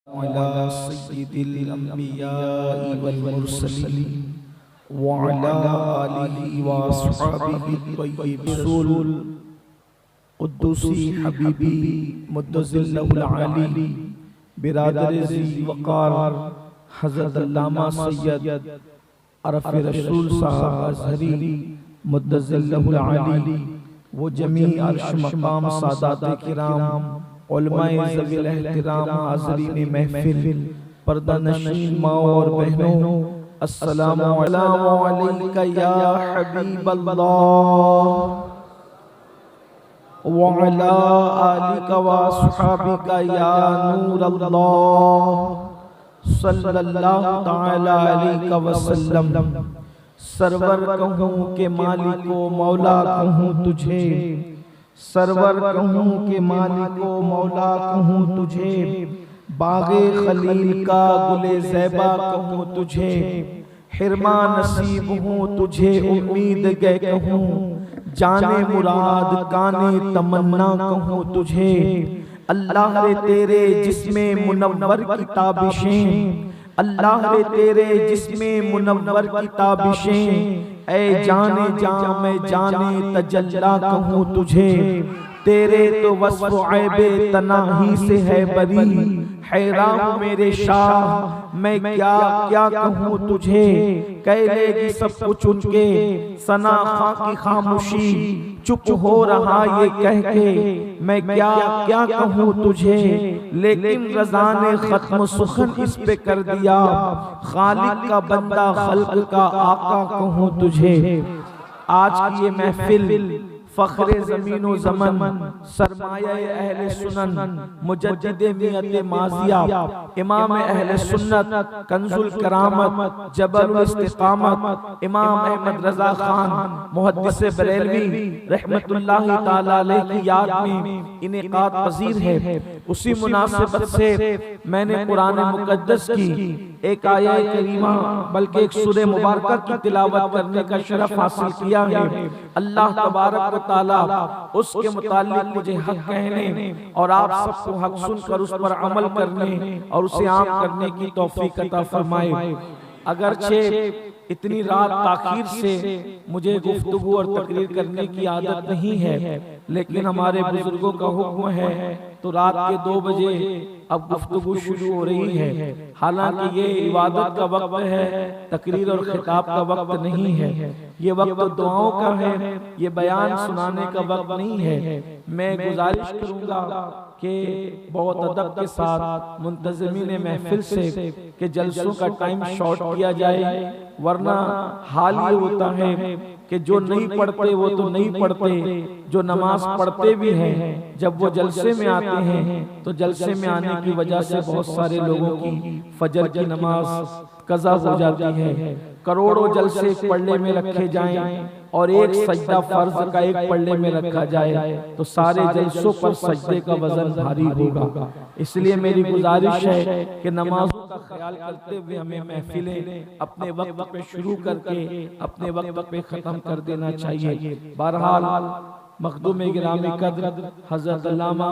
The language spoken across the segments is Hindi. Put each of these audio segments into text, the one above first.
अला सय्यिदिल अंबिया'i वल मुरसलीन व अला आलिहि व अस्हाबिहि तय्यिबीन कुद्दुसी हबीबी मुद्दज़िल्लहुल आली बिरादर ज़ी वक़ार हज़रत अल्लामा सय्यद अरफ़ रसूल साहब अज़हरी मुद्दज़िल्लहुल आली वो जमी अर्श मक़ाम सादात किराम उलमाए ज़वील एहतिराम हाज़रीन महफ़िल पर्दा नशीन माँ और बहनों, अस्सलामु अलैका या हबीबल्लाह व अला आलिका व अस्हाबिका या नूरल्लाह सल्लल्लाहु तआला अलैहि वसल्लम। सरवर कहूँ के मालिको मौला कहूँ तुझे, सरवर कहूँ के मालिको मौला कहूँ तुझे, बागे खलील का गुले ज़ैबा कहूँ तुझे, हिरमा नसीब हूँ तुझे उम्मीद गए कहूँ, जाने मुराद काने तमन्ना कहूँ तुझे। अल्लाह रे तेरे जिस्मे मुनव्वर की ताबिशें, अल्लाह रे तेरे जिस्मे मुनव्वर की ताबिशें, ऐ जाने जा मैं जाने तजल्ला कहूँ तुझे। तेरे तो वस्फ़ ऐबे तनाही से है बरी, हैरान मेरे शाह मैं क्या क्या कहूँ तुझे। कह लेगी सब कुछ उनके सना खां की खामोशी, चुप हो रहा ये कह के मैं क्या क्या कहूँ तुझे। लेकिन रज़ा ने खत्म सुखन इस पे कर दिया, खालिक का बंदा खल्क का आका कहूँ तुझे। आज की ये महफिल फ़ख्रे ज़मीन व ज़मन, सरमाया अहले सुनन, मुजद्दिदे मियत माज़िया, इमाम अहले सुन्नत, कंजुल करामत, जबरुल इस्तिक़ामत, इमाम अहमद रज़ा खान मुहद्दिस बरेलवी रहमतुल्लाहि ताला अलैहि की याद में इनेकात पज़ीर है। उसी मुनासिबत से मैंने कुरान मुक़द्दस की एक आयत करीमा बल्कि एक सूरे मुबारका की तिलावत करने का शरफ हासिल किया है। अल्लाह तबारक व ताला उसके मुतालिक मुझे हक कहने और आप सबको हक सुनकर उस पर अमल करने और उसे आम करने की तौफीक अता फरमाए। अगरचे इतनी रात ताखीर से मुझे गुफ्तगू और तकरीर करने की आदत नहीं है, लेकिन हमारे बुजुर्गों का हुक्म है तो रात के 2 बजे अब गुफ्तगू शुरू हो रही है। हालांकि ये इबादत का वक्त है, तकरीर और खिताब का वक्त नहीं है। ये वक्त दुआओं का है, ये बयान सुनाने का वक्त नहीं है। मैं गुजारिश करूंगा कि बहुत अदब के साथ मुंतज़िमीन महफिल से कि जलसों का टाइम शॉर्ट किया जाए, वरना हाल ये होता है कि जो नहीं पढ़ते वो तो नहीं पढ़ते, जो नमाज पढ़ते भी हैं जब वो जलसे में आते हैं तो जलसे में आने की वजह से बहुत सारे लोगों की फजर की नमाज कज़ा हो जाती है। करोड़ों जलसे पढ़ने में रखे जाएं और एक सजदा फर्ज का एक पढ़ने में रखा जाए तो सारे जलसों पर सजदे का वजन भारी होगा। इसलिए मेरी गुजारिश है कि नमाजों का ख्याल करते हुए हमें महफिलें अपने वक्त पे शुरू करके अपने वक्त पे ख़त्म कर देना चाहिए। बहरहाल मखदूम गिरामी कद्र हज़रत अल्लामा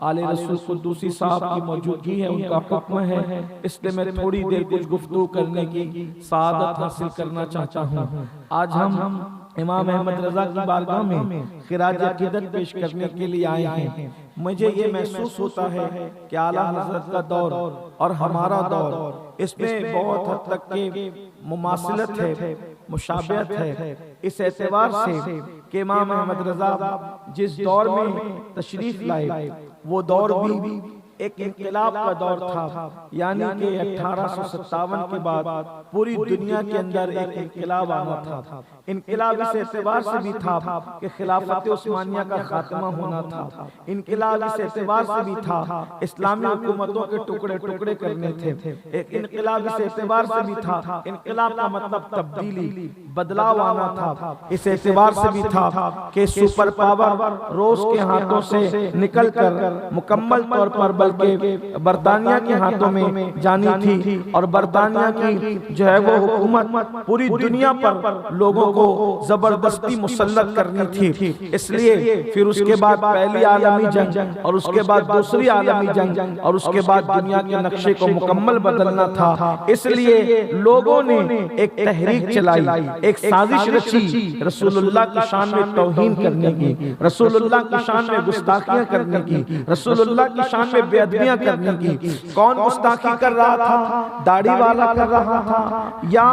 आले रसूल कुद्दूसी साहब की मौजूदगी है, उनका हुक्म है, इसलिए मैं थोड़ी देर कुछ गुफ्तगू करने की सआदत हासिल करना चाहता हूँ। आज हम इमाम अहमद रज़ा की बारगाह में खिराज अक़ीदत पेश करने के लिए आए हैं। मुझे ये महसूस होता है कि आला हज़रत का दौर और हमारा दौर इसमें बहुत हद तक के मुमासिलत है, मुशाबहत है, इस एतबार से कि इमाम अहमद रज़ा जिस दौर में तशरीफ लाए वो दौर भी एक इनकलाब का दौर था, यानी कि 1857 के बाद पूरी दुनिया के अंदर एक इनकलाब आना था। इनकलाब इस एतबार से भी था कि खिलाफत उस्मानिया का खात्मा होना था। इनकलाब इस एतबार से भी था इस्लामी हुकूमतों के टुकड़े टुकड़े करने थे। एक इनकलाब इस एतबार से भी था, इनकलाब का मतलब तब्दीली, बदलाव आना था। इस एतबार से भी था कि सुपर पावर रूस के हाथों से निकलकर मुकम्मल तौर पर बल्कि बरतानिया के हाथों में जानी थी और बरतानिया की जो है वो हुकूमत पूरी दुनिया पर लोगों को जबरदस्ती मुसल्लत करनी थी। इसलिए फिर उसके बाद पहली आलमी जंग और उसके बाद दूसरी आलमी जंग और उसके बाद दुनिया के नक्शे को मुकम्मल बदलना था। इसलिए लोगों ने एक तहरीक चलाई, एक साजिश रची रसूलुल्लाह की शान में तौहीन करने की, रसूलुल्लाह की शान में गुस्ताखियां करने की, रसूलुल्लाह की शान में बेअदबियां करने की। कौन गुस्ताखी कर रहा था? दाढ़ी वाला कर रहा था या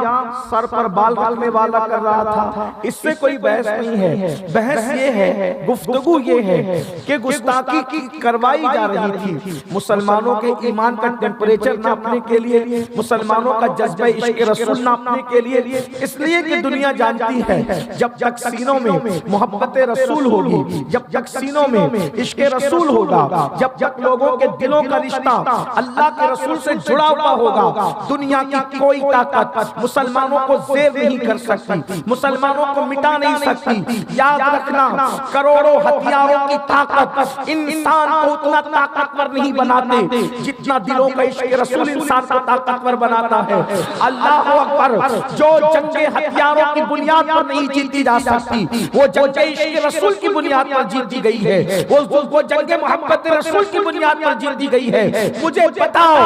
सर पर बाल रखने वाला कर रहा था? इससे कोई बहस नहीं है। बहस ये है, गुफ्तगू ये है कि गुस्ताखी की करवाई जा रही थी मुसलमानों के ईमान का टेम्परेचर नापने के लिए, मुसलमानों का जज्बा इश्क़ रसूल नापने के लिए। इसलिए कि दुनिया जानती है जब तक सीनों में मोहब्बत रसूल होगी, जब तक सीनों में इश्क़ रसूल होगा, जब तक लोगों के दिलों का रिश्ता अल्लाह के रसूल से जुड़ा हुआ होगा, दुनिया की कोई ताकत मुसलमानों को ज़ेर नहीं कर सकती, मुसलमानों को मिटा नहीं सकती। याद रखना, करोड़ों हथियारों की ताकत इंसान को उतना ताकतवर नहीं बनाते जितना दिलों का इश्क़ रसूल इंसान को ताकतवर बनाता है। अल्लाह अकबर। जो जंगे हथियारों की बुनियाद पर नहीं जीती जा सकती, वो जंगे इश्क़ रसूल की बुनियाद पर जीती गई है। वो जंगे मोहब्बत रसूल की बुनियाद पर जीती गई है। मुझे बताओ,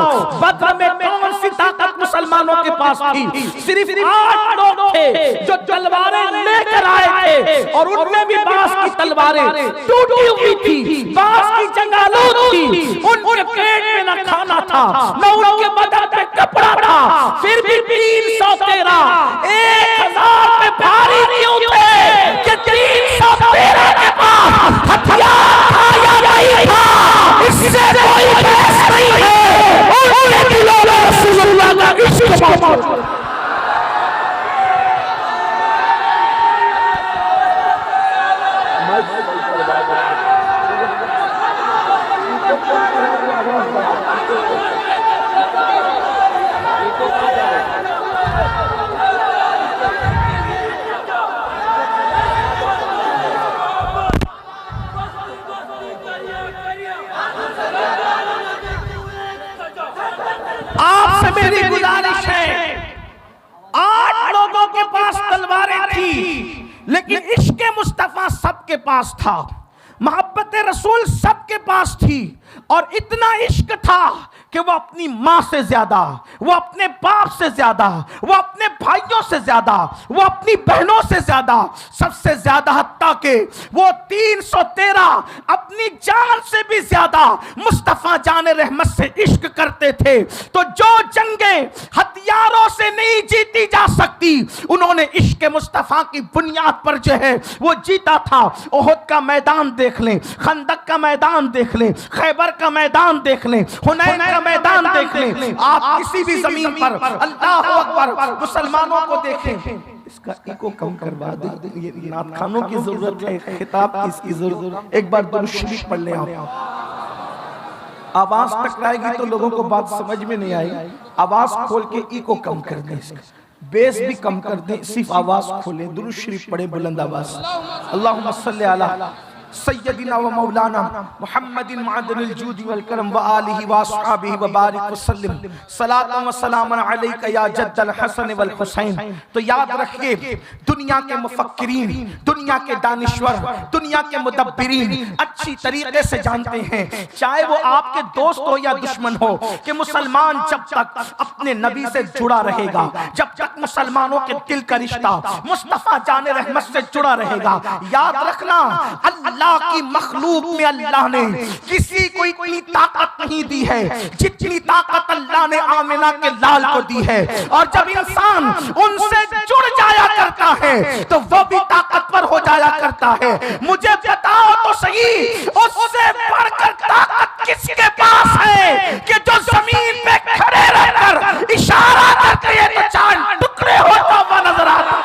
बद्र में कौन सी ताकत मुसलमानों के पास थी? सिर्फ 8 लोग थे जो तलवारें लेकर आए थे और उनमें भी बांस की तलवारें टूटी हुई थी, बांस की जंगालूद थी। उनके पेट में न खाना था, न उनके बदन पे कपड़ा था, फिर भी 313 1000 में भारी क्यों थे कि 313 के पास हथियार था या नहीं था? इससे कोई बहस नहीं है। उनके दिलों में रसूलुल्लाह का इश्क़ मौजूद है। आपसे मेरी गुजारिश है, 8 लोगों के पास तलवारें थी, लेकिन इश्क़ मुस्तफ़ा सबके पास था, मोहब्बत रसूल सबके पास थी। और इतना इश्क था कि वो अपनी माँ से ज्यादा, वो अपने बाप से ज्यादा, वो अपने भाइयों से ज्यादा, वो अपनी बहनों से ज्यादा, सबसे ज्यादा, हत्ता के वो 313 अपनी जान से भी ज्यादा मुस्तफ़ा जान रहमत से इश्क करते थे। तो जो जंगे हथियारों से नहीं जीती जा सकती, उन्होंने इश्क मुस्तफ़ा की बुनियाद पर जो है वो जीता था। ओहद का मैदान देख लें, खंदक का मैदान देख लें, खैबर का मैदान देख लें, हुनैन का मैदान देख लें, आप किसी भी जमीन पर अल्लाह अकबर मुसलमानों को देखें। इसका इको कम करवा दे, ये नात खानों की जरूरत है, खिताब की इसकी जरूरत। एक बार दुरूद शरीफ पढ़ लें आप। आवाज टकराएगी तो लोगों को बात समझ में नहीं आएगी। आवाज खोल के इको कम कर दें, इसका बेस भी कम कर दें, सिर्फ आवाज खोलें, दुरूद शरीफ पढ़े बुलंद आवाज। अल्लाहुम्मा सल्ली अला सय्यदिना व मौलाना मुहम्मदिन मअदनिल जूद वल करम व आलिहि व अस्हाबिहि व बारिक व सल्लिम सलातु व सलामुन अलैका या जद्दल हसन वल हुसैन। तो याद रखिए, दुनिया के मुफक्किरीन, दुनिया के दानिश्वर, दुनिया के मुदब्बिरीन अच्छी तरीके से जानते हैं, चाहे वो आपके दोस्त हो या दुश्मन हो, कि मुसलमान जब तक अपने नबी से जुड़ा रहेगा, जब तक मुसलमानों के दिल का रिश्ता मुस्तफा जाने रहमत से जुड़ा रहेगा। याद रखना, अल्लाह की मखलूक में अल्लाह ने किसी को इतनी ताकत नहीं दी है जितनी ताकत अल्लाह ने आमिना के लाल को दी है। और जब इंसान उनसे जुड़ जाया करता है तो वो भी ताकतवर हो जाया करता है। मुझे बताओ तो सही, उससे बढ़कर ताकत किसके पास है कि जो जमीन पे खड़े रहकर इशारा करते हैं तो चांद टुकड़े होता हुआ नजर आता।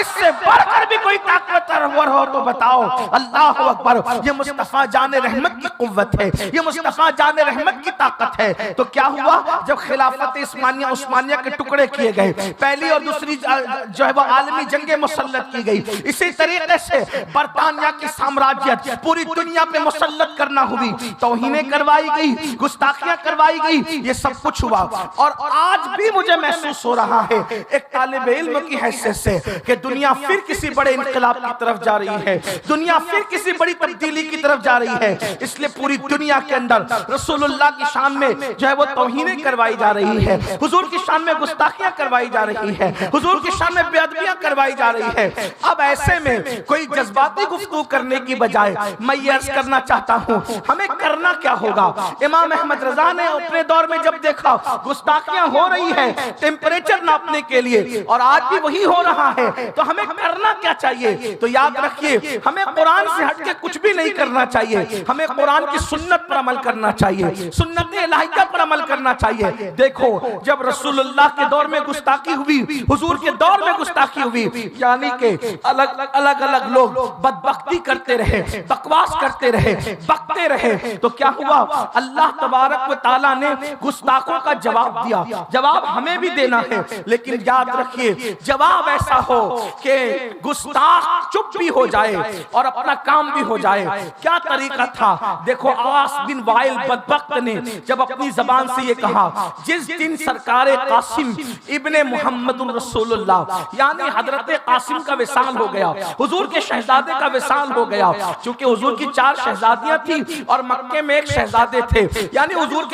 इससे बढ़कर भी कोई ताकतवर हो तो बताओ। अल्लाह अकबर, ये मुस्तफा जान रहमत की कुव्वत है, ये मुस्तफा जान रहमत की ताकत है। तो क्या हुआ, जब खिलाफत उस्मानिया के टुकड़े किए गए, पहली और दूसरी जो है वो आलमी जंगे मुसल्लत की गई, इसी तरीके से बरतानिया की साम्राज्यत पूरी दुनिया पे मुसल्लत करना हुई, तौहीनें करवाई गई, गुस्ताखियां करवाई गई, ये सब कुछ हुआ। और आज भी मुझे महसूस हो रहा है एक तालिबे इल्म की हैसियत से कि दुनिया फिर किसी बड़े इनकलाब की तरफ जा रही है, दुनिया फिर किसी बड़ी तब्दीली की तरफ जा रही है। इसलिए पूरी दुनिया के अंदर रसूलुल्लाह की शान में जो है वो तौहीनें करवाई जा रही है, हुजूर की शान में गुस्ताखियां करवाई जा रही है, हुजूर की शान में बेअदबियां करवाई जा रही है। अब ऐसे में कोई जज्बाती गुफ्तगू करने की बजाय मैं ये अर्ज करना चाहता हूं, हमें करना क्या होगा। इमाम अहमद रजा ने अपने दौर में जब देखा गुस्ताखियां हो रही है टेम्परेचर नापने के लिए, और आज भी वही हो रहा है, तो हमें करना क्या चाहिए। तो याद रखिए, हमें कुरान से हटके कुछ भी नहीं करना चाहिए, हमें कुरान की सुन्नत पर अमल करना चाहिए, सुन्नत इलाहिया पर अमल करना चाहिए। देखो, जब रसूलुल्लाह के दौर में गुस्ताखी हुई, हुजूर के दौर में गुस्ताखी हुई, यानी कि अलग अलग लोग बदबख्ती करते रहे, बकवास करते रहे, बकते रहे, तो क्या हुआ, अल्लाह तबारक व तआला ने गुस्ताखों का जवाब दिया। जवाब हमें भी देना है, लेकिन याद रखिए जवाब ऐसा हो कि गुस्ताख चुप भी हो जाए और अपना काम भी हो जाए। क्या तरीका था, देखो आस बिन वाइल बदबख्त ने जब अपनी जबान से ये कहा, जिस दिन सरकारे कासिम इब्ने मुहम्मदुर रसूलुल्लाह यानी हजरत कासिम का विसाल हो गया, हुजूर के शहजादे का विसाल हो गया, क्योंकि हुजूर की 4 शहजादियां थी और मक्के में 1 शहजादे थे, यानी हुजूर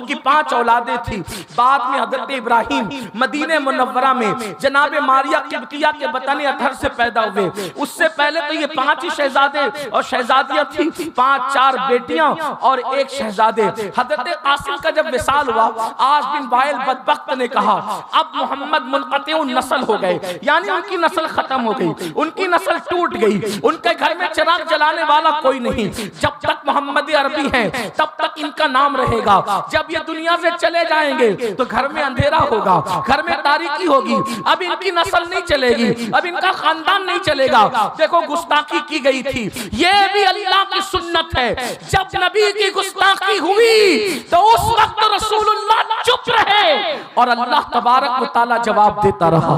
की 5 औलादे थी। बाद में हजरत इब्राहिम मदीने मुनव्वरा में जनाबे मारिया किब्तिया के बतन अतहर से पैदा हुए। उससे पहले तो ये 5 ही शहजादे और शहजादियां थी, 5-4 बेटियां और 1 शहजादे। हजरत कासिम का जब विसाल हुआ, आज बिन वाइल बदबख्त ने कहा अब मोहम्मद मुनक़तिउ नस्ल हो गए, यानी उनकी नस्ल खत्म हो गई, उनकी नस्ल टूट गई, उनके घर में चिराग जलाने वाला कोई नहीं। जब तक मोहम्मद अरबी हैं तब तक इनका नाम रहेगा, जब ये दुनिया से चले जाएंगे तो घर में अंधेरा होगा, घर में तारीकी होगी, अब इनकी नस्ल नहीं चलेगी, अब इनका खानदान नहीं चलेगा। देखो गुस्ताखी की गई थी, ये भी अल्लाह की सुन्नत है। जब नबी की गुस्ताखी हुई तो उस वक्त रसूलुल्लाह चुप रहे और अल्लाह तबारक व तआला जवाब देता रहा।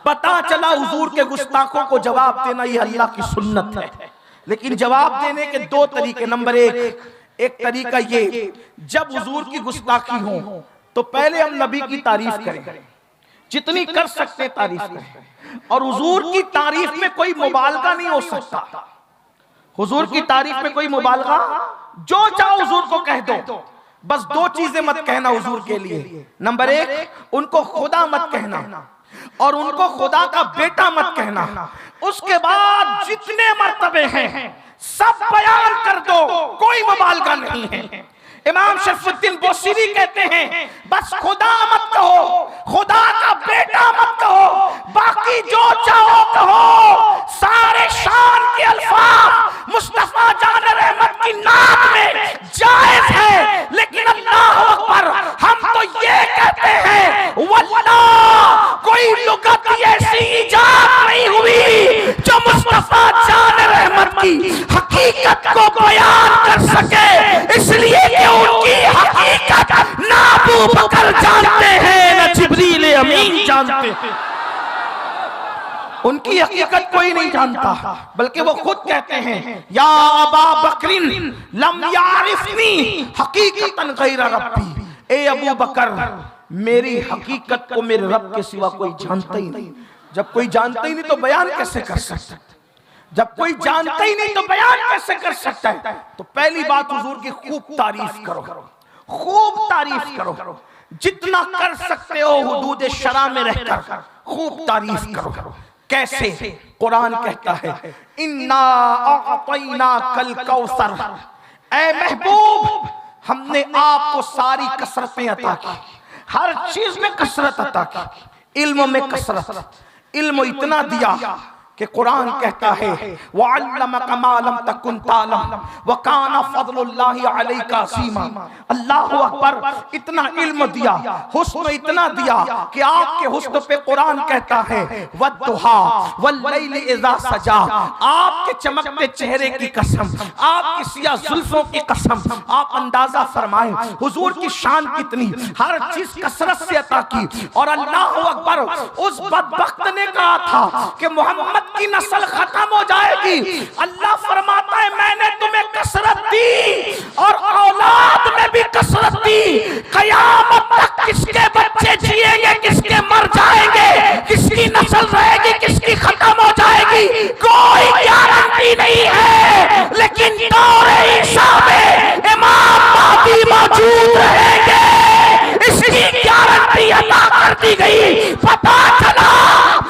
पता चला हुजूर के गुस्ताखों को जवाब देना ये अल्लाह की सुन्नत है। लेकिन जवाब देने के 2 तरीके। नंबर 1 तरीका ये, जब हुजूर की गुस्ताखी हो तो पहले हम नबी की तारीफ करें, जितनी कर सकते तारीफ करें, और हुजूर की तारीफ में कोई मुबालगा नहीं हो सकता। हुजूर की तारीफ में कोई मुबालगा, जो चाहो हुजूर को कह दो, बस 2 चीजें मत कहना हुजूर के लिए। नंबर 1, उनको खुदा मत कहना और उनको खुदा का बेटा मत कहना। उसके बाद जितने मर्तबे हैं सब बयान कर दो, कोई मुबालगा नहीं है। इमाम शरफुद्दीन बोसीरी कहते हैं बस खुदा मत कहो, खुदा का बेटा मत कहो, बाकी जो चाहो कहो। सारे शान के अल्फाज मुस्तफा जान रहमत की नात में जायज है, लेकिन अल्लाह अकबर हम तो ये कहते हैं वल्लाह कोई लुगत ऐसी इजाद नहीं हुई जो मुस्तफा जान रहमत की हकीकत को बयान कर सके, इसलिए कि उनकी हकीकत ना अबू बकर जानते हैं ना जिब्रील अमीन जानते हैं। उनकी हकीकत कोई नहीं जानता, बल्कि वो खुद कहते हैं या अबा बकरिन लम यारिफनी हकीकतन गैर रब्बी, ए अबू बकर मेरी हकीकत को मेरे रब के सिवा कोई जानता ही नहीं। जब कोई जानता ही नहीं तो बयान कैसे कर सकता है? जब कोई जानता ही नहीं तो बयान कैसे कर सकता है? तो पहली बात हुजूर की खूब तारीफ करो, खूब तारीफ करो, जितना कर सकते हो हुदूद शरा में रहकर खूब तारीफ करो। कैसे? कुरान कहता है इन्ना अअतैना कल कौसर, ऐ महबूब हमने आपको सारी कसरतें अता की, हर चीज में कसरत अता की, इल्म में कसरत, इल्म इतना दिया कि कुरान कहता है वअल्लमका मा लम तकुन तालम व काना फज़लुल्लाहि अलैका अज़ीमा। अल्लाहु अकबर, इतना इल्म दिया, हुस्न इतना दिया कि आपके हुस्न पे कुरान कहता है वद्दुहा वल्लैलि इज़ा सजा। आपके चमकते चेहरे की कसम, आपकी सिया जुल्फों की कसम, आप अंदाजा फरमाएं हुजूर की शान कितनी, हर चीज कसरत से अता की। और अल्लाहु अकबर, उस बदबख्त ने कहा था कि मोहम्मद की नस्ल खत्म हो जाएगी। अल्लाह फरमाता है मैंने तुम्हें कसरत दी और औलाद में भी कसरत दी। कयामत तक किसके बच्चे जिएंगे, किसके मर जाएंगे, किसकी नस्ल रहेगी, किसकी खत्म हो जाएगी, कोई गारंटी नहीं है। लेकिन दौरे ईसा में इमाम महदी मौजूद रहेंगे, इसकी गारंटी अदा कर दी गई। पता चला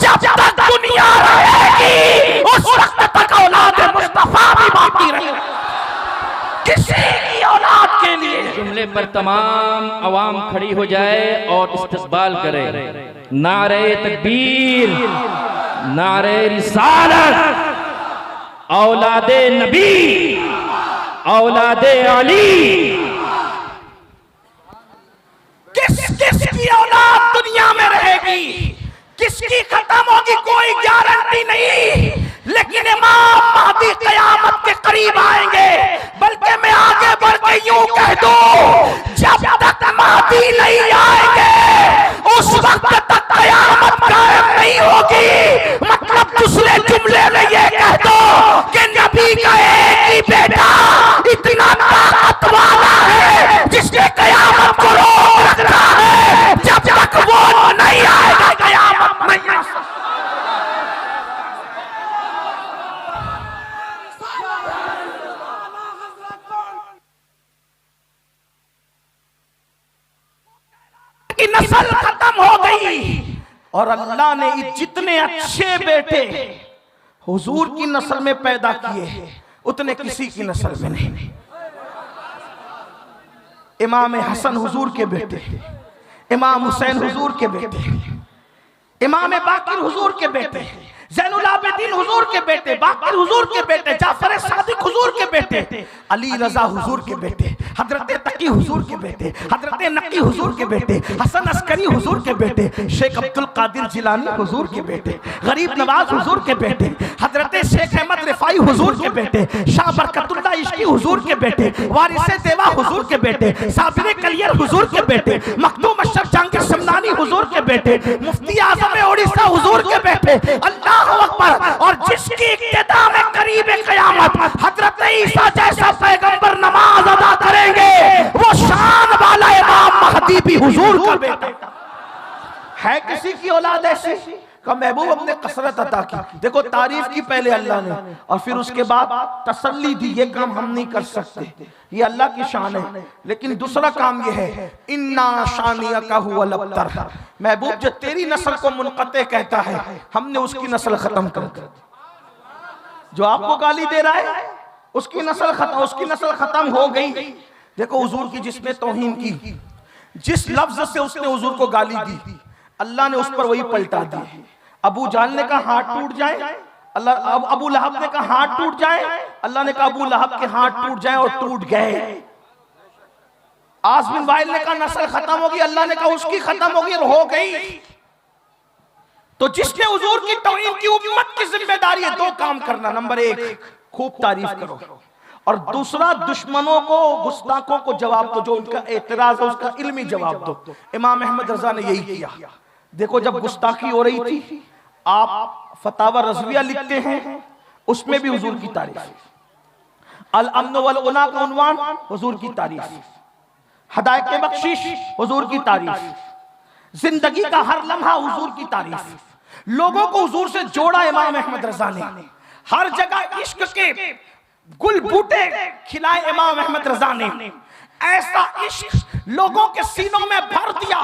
जब तक दुनिया रहेगी उस वक्त तक औलाद मुस्तफा भी बाकी रहेगी। किसी की औलाद के लिए जुमले पर तमाम अवाम खड़ी हो जाए और इस्तकबाल करे। नारे तकबीर, नारे रिसालत, औलादे नबी, औलादे अली। किसकी औलाद दुनिया में रहेगी, किसकी खत्म होगी, कोई गारंटी नहीं। लेकिन इमाम महदी क़यामत के करीब आएंगे। बल्कि मैं आगे बढ़ के यूं कह दूं, जब तक महदी नहीं आएंगे उस वक्त तक क़यामत कायम नहीं होगी। मतलब दूसरे जुमले में ये कह दो कि नबी का एक ही बेटा इतना ताकत वाला है जिसने क़यामत को रोक रखा है। जब तक वो नहीं आएगा क़यामत नहीं आ सकती। की नस्ल खत्म हो गई और अल्लाह ने जितने अच्छे बेटे हुजूर की नस्ल में पैदा किए उतने किसी की नस्ल में नहीं। इमाम हसन हुजूर के बेटे, इमाम हुसैन हुजूर के बेटे, इमाम बाकिर हुजूर के बेटे, ज़ैनुल आबिदीन हुजूर के बेटे, बाकिर हुजूर के बेटे, जाफर सादिक हुजूर के बेटे, अली रजा हुजूर के बेटे, हजरत तकी हुजूर के बेटे, हजरत नकी हुजूर के बेटे, हसन अस्करी हुजूर के बेटे, शेख अब्दुल कादिर जिलानी हुजूर के बेटे, गरीब नवाज हुजूर के बेटे, हजरत शेख अहमद रिफाई हुजूर के बेटे, शाह बरकतुल्ला इश्की हुजूर के बेटे, वारिसे देवा हुजूर के बेटे, साबिर कलियर हुजूर के बेटे, मखदूम अशरफ जहांगीर समदानी हुजूर के बेटे, मुफ्ती आजम उड़ीसा हुजूर के बेटे। अल्लाह अकबर। और जिसकी इब्तिदा में करीब क़यामत हजरत ईसा जैसा पैगंबर नमाज अदा करेंगे, वो शान वाला इमाम महदी भी हुजूर का बेटा है। किसी की औलाद ऐसी का महबूब अपने कसरत अता की। देखो तारीफ की पहले अल्लाह ने और फिर उसके बाद तसल्ली दी, ये काम हम नहीं कर सकते, ये अल्लाह की शान है। लेकिन दूसरा काम ये है इन्ना शानियका हुवल अब्तर। महबूब जो तेरी नस्ल को मुनक़ते कहता है हमने उसकी नस्ल खत्म कर दी। जो आपको गाली दे रहा है उसकी नस्ल खत्म हो गई। देखो हुजूर की जिसने तौहीन की, जिस लफ्ज से उसने हुजूर को गाली दी, अल्लाह ने उस पर वही पलटा दी। अबू जाल ने कहा हाथ टूट जाए, अल्लाह अबू लहब ने कहा हाथ टूट जाए, अल्लाह ने कहा अबू लहब के हाथ टूट जाए और टूट गए। आस बिन वाइल ने कहा नस्ल खत्म होगी, अल्लाह ने कहा उसकी खत्म होगी और हो गई। तो जिसने हुजूर की तौहीन की उम्मत की जिम्मेदारी है दो काम करना। नंबर एक, खूब तारीफ करो, और दूसरा दुश्मनों को, गुस्ताखों को जवाब दो, जो उनका एतराज है उसका इल्मी जवाब दो। इमाम अहमद रजा ने यही किया। देखो जब गुस्ताखी हो रही थी, आप फतावा रज़विया लिखते हैं, उसमें भी हुजूर की तारीफ, अल अम्न वल उना का उन्वान हुजूर की तारीफ, हदायत बख्शिश हुजूर की तारीफ, जिंदगी का हर लम्हा हुजूर की तारीफ। लोगों को हुजूर से जोड़ा इमाम अहमद रजा ने। हर जगह इश्क के गुल बूटे खिलाए इमाम अहमद रजा ने। ऐसा इश्क लोगों के सीनों में भर दिया।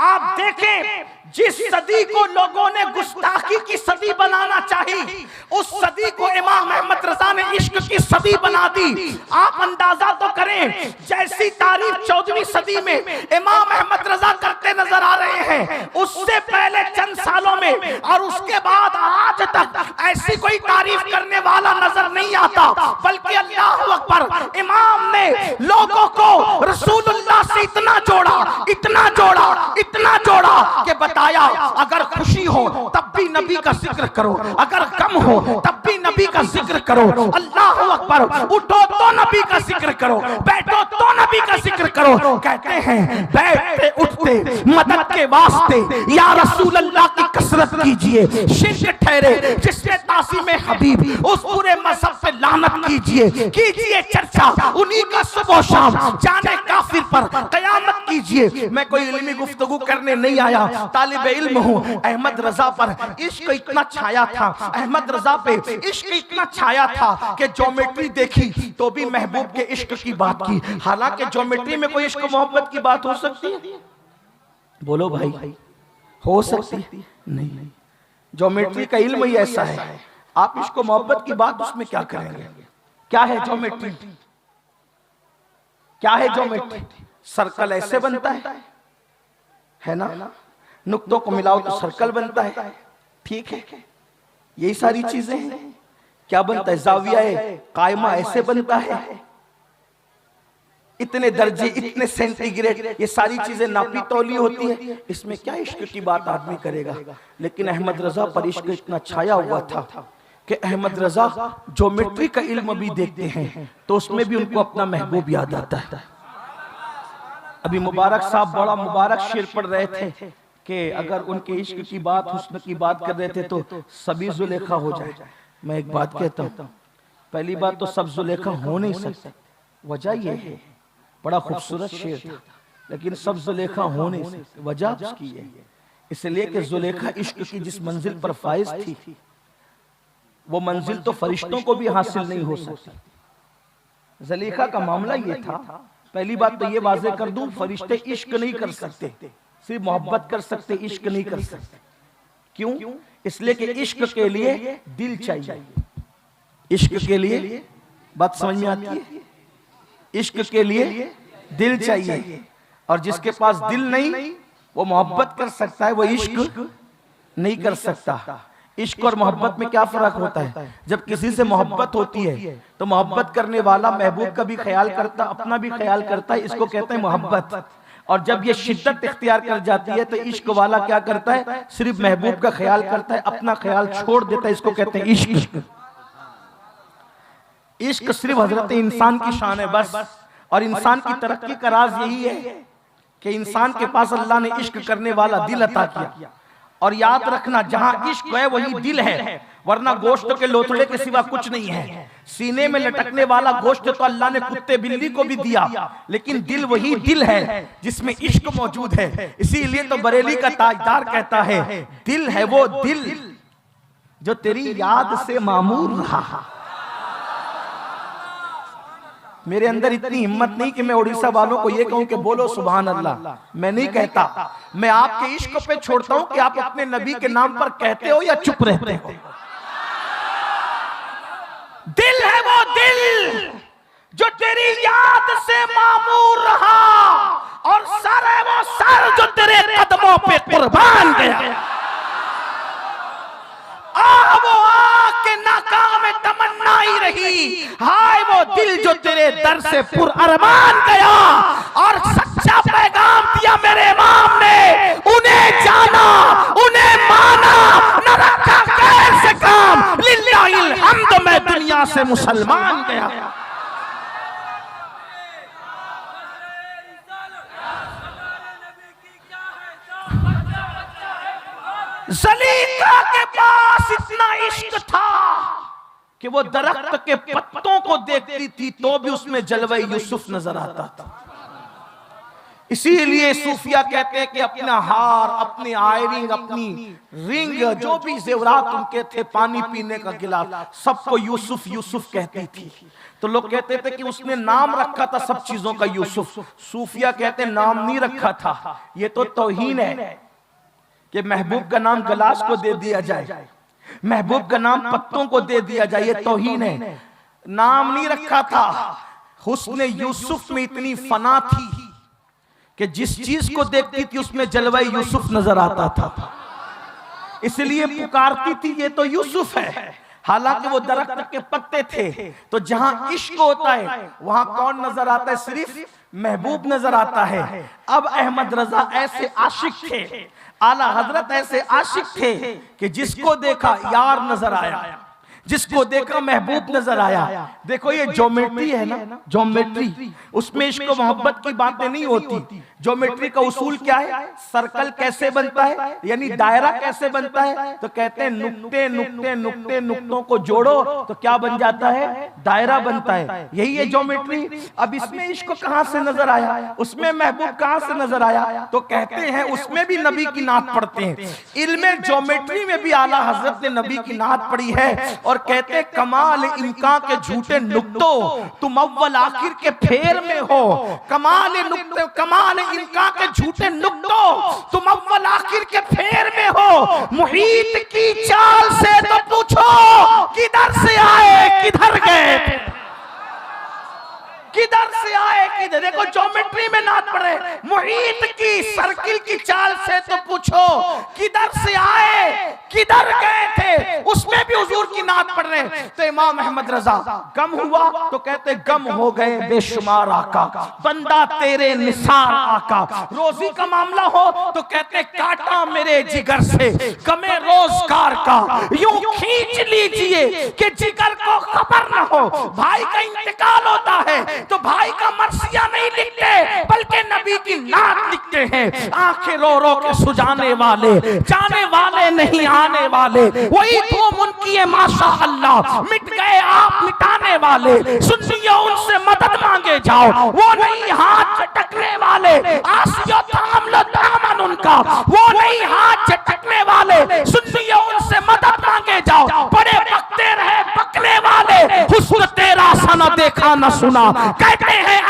आप देखें जिस सदी को लोगों ने गुस्ताखी की सदी बनाना चाहिए, उस सदी को इमाम अहमद रजा ने इश्क की सदी बना दी। आप अंदाजा तो करें, जैसी तारीफ 14वीं सदी में इमाम अहमद रजा करते नजर आ रहे हैं। उससे पहले चंद सालों में और उसके बाद आज तक ऐसी कोई तारीफ करने वाला नजर नहीं आता, बल्कि अल्लाह अकबर, इमाम ने लोगों को रसूलुल्लाह से इतना जोड़ा, इतना जोड़ा, इतना जोड़ा कि बताया अगर खुशी हो तब भी नबी का जिक्र करो, अगर गम हो तब भी नबी का जिक्र करो। अल्लाह अकबर, उठो तो नबी का जिक्र करो, बैठो तो नबी का जिक्र करो। कहते हैं बैठते उठते मदद के वास्ते या रसूल अल्लाह की कसरत कीजिए, शिर्क ठहरे जिसने तासीम हबीब उस पूरे मजहब पे लानत कीजिए, कीजिए चर्चा उन्हीं का सुबह शाम, जाने काफिर पर कयामत कीजिए। मैं कोई इल्मी गुफ्तगू करने नहीं आया, तालिब इल्म हूँ। अहमद रजा पर इश्क इतना छाया था, अहमद रजा पे इश्क इतना छाया था कि ज्योमेट्री देखी तो भी महबूब के इश्क की बात की। हालांकि ज्योमेट्री में कोई इश्क मोहब्बत की बात हो सकती है? बोलो भाई, हो सकती है? नहीं, ज्योमेट्री का इल्म ही ऐसा है। आप इश्क मोहब्बत की बात उसमें क्या करेंगे? क्या है ज्योमेट्री? क्या है ज्योमेट्री? सर्कल ऐसे बनता है ना, नुक्तों को मिलाओ तो सर्कल बनता है, ठीक है, यही सारी चीजें हैं। क्या बनता है? जाविया कायमा ऐसे बनता है, इतने दर्जे, इतने सेंटीग्रेड, ये सारी चीजें नापी तौली होती है। इसमें क्या इश्क की बात आदमी करेगा? लेकिन अहमद रजा पर इश्क इतना छाया हुआ था कि अहमद रजा ज्योमेट्री का इल्म भी देखते हैं तो उसमें भी उनको अपना महबूब याद आता है। अभी मुबारक साहब बड़ा मुबारक शेर पढ़ रहे थे कि अगर उनके इश्क की बात, हुस्न की बात कर रहे थे तो सभी जुलेखा हो जाए। मैं एक बात कहता हूँ, पहली बात तो सब जुलेखा हो नहीं सकते। वजह ये है, बड़ा खूबसूरत शेर था, लेकिन सब जुलेखा हो नहीं सकते। वजह उसकी है, इसलिए कि जुलेखा इश्क की जिस मंजिल पर फाइज थी, वो मंजिल तो फरिश्तों को भी हासिल नहीं हो सकती। जुलेखा का मामला ये था, पहली बात तो ये वाजे कर दूं, फरिश्ते इश्क नहीं कर सकते, सिर्फ मोहब्बत कर सकते, इश्क नहीं कर सकते। क्यों? इसलिए कि इश्क के लिए दिल चाहिए। इश्क के लिए, बात समझ में आती है? इश्क के लिए दिल चाहिए, और जिसके पास दिल नहीं वो मोहब्बत कर सकता है, वो इश्क नहीं कर सकता। इश्क और मोहब्बत में क्या फर्क होता है? जब किसी से मोहब्बत होती है तो मोहब्बत करने वाला महबूब का भी ख्याल करता, अपना भी ख्याल करता है, इसको कहते हैं मोहब्बत। और जब ये शिद्दत इख्तियार कर जाती है तो इश्क वाला क्या करता है? सिर्फ महबूब का ख्याल करता है, अपना ख्याल छोड़ देता है, इसको कहते हैं इश्क। इश्क सिर्फ हजरत इंसान की शान है बस। और इंसान की तरक्की का राज यही है कि इंसान के पास अल्लाह ने इश्क करने वाला दिल अता किया। और याद रखना, जहां इश्क है वही दिल है, वरना गोश्त के लोथड़े के सिवा कुछ नहीं है। सीने में लटकने वाला गोश्त तो अल्लाह ने कुत्ते बिल्ली को भी दिया, लेकिन दिल वही दिल है जिसमें इश्क मौजूद है। इसीलिए तो बरेली का ताजदार कहता है, दिल है वो दिल जो तेरी याद से मामूर रहा। मेरे अंदर इतनी हिम्मत नहीं कि मैं उड़ीसा वालों को ये कहूं कि बोलो सुभान अल्लाह, मैं नहीं कहता। मैं आपके इश्क पे छोड़ता हूं कि आप अपने नबी के नाम पर कहते हो या चुप रहते हो। दिल है वो दिल जो तेरी याद से मामूर रहा, और सर है वो सर जो तेरे कदमों पे कुर्बान गया। वो आके नाकाम तमन्ना ही रही, हाय वो दिल जो तेरे दर से पुर अरमान गया। और सच्चा पैगाम दिया मेरे इमाम ने, उन्हें जाना, उन्हें माना, न रखा गैर से काम, लिल्लाहिल हम्द मैं दुनिया से मुसलमान गया। ज़लीका के पास इतना इश्क था कि वो दरख्त के पत्तों को देखती थी तो भी उसमें जलवे यूसुफ नजर आता था। इसीलिए सूफिया कहते हैं कि अपना हार, अपनी आयरिंग, अपनी रिंग, जो भी जेवरात उनके थे, पानी पीने का गिलास, सबको यूसुफ यूसुफ कहती थी। तो लोग कहते थे कि उसने नाम रखा था सब चीजों का यूसुफ। सूफिया कहते हैं नाम नहीं रखा था, ये तो तौहीन है कि महबूब का नाम गिलास को दे दिया जाए, महबूब का नाम पत्तों को दे दिया जाए, ये तौहीन है। नाम नहीं रखा था। हुस्न यूसुफ में इतनी फना थी कि जिस चीज को देखती थी उसमें जलवा यूसुफ नजर आता था, इसलिए पुकारती थी ये तो यूसुफ है। हालांकि वो दरख्त के पत्ते थे। तो जहां इश्क होता है वहां कौन नजर आता है? सिर्फ महबूब नजर आता है। अब अहमद रजा ऐसे आशिक थे, आला हजरत ऐसे आशिक थे कि जिसको देखा यार नजर आया, जिसको देखा महबूब नजर आया। देखो ये ज्योमेट्री है ना, ज्योमेट्री, उसमें इश्क मोहब्बत की बातें नहीं होती। ज्योमेट्री का उसूल क्या है? सर्कल कैसे बनता है, यानी दायरा कैसे बनता है? तो कहते हैं नुक्ते नुक्ते नुक्ते नुक्तों को जोड़ो तो क्या बन जाता है? दायरा बनता है। यही है ज्योमेट्री। अब इसमें इश्क कहां से नजर आया, उसमें महबूब कहां से नजर आया? तो कहते हैं उसमें भी नबी की नात पढ़ते हैं। इल्मे ज्योमेट्री में भी आला हजरत ने नबी की नात पढ़ी है। और कहते कमाल इनका के झूठे नुक्तों, तुम अव्वल आखिर के फेर में हो। कमाल नुक्ते, कमाल इनका के झूठे नुक्तों, तुम अव्वल आखिर के फेर में हो। मुहीत की चाल से तो पूछो किधर से आए किधर गए, किधर से आए किधर। देखो ज्योमेट्री में नात पढ़े, मुहीत की सर्किल की चाल से तो पूछो किधर से आए किधर गए थे, उसमें भी हुजूर की नात पढ़ रहे। तो इमाम अहमद रजा गम हुआ तो कहते गम हो गए बेशुमार आका, बंदा तेरे निसार आका। रोजी का मामला हो तो कहते काटा मेरे जिगर से गमे रोजगार का, यूं खींच लीजिए कि जिगर को खबर न हो। भाई का इंतकाल होता है तो भाई का मरसिया नहीं लिखते बल्कि नबी की नात लिखते हैं। आंखें रो रो के सुजाने वाले, जाने वाले नहीं आने वाले, वही धूम उनकी है माशा अल्लाह। मिट गए आप मिटाने वाले, सुनिए उनसे मदद मांगे जाओ, वो नहीं हाथ झटकने वाले। आसियो थाम लो दामन उनका, वो नहीं हाथ झटकने वाले, सुनिए उनसे मदद मांगे जाओ। बड़े बकते रहे बकने वाले, हुस्न तेरा सा न देखा न सुना। कहते हैं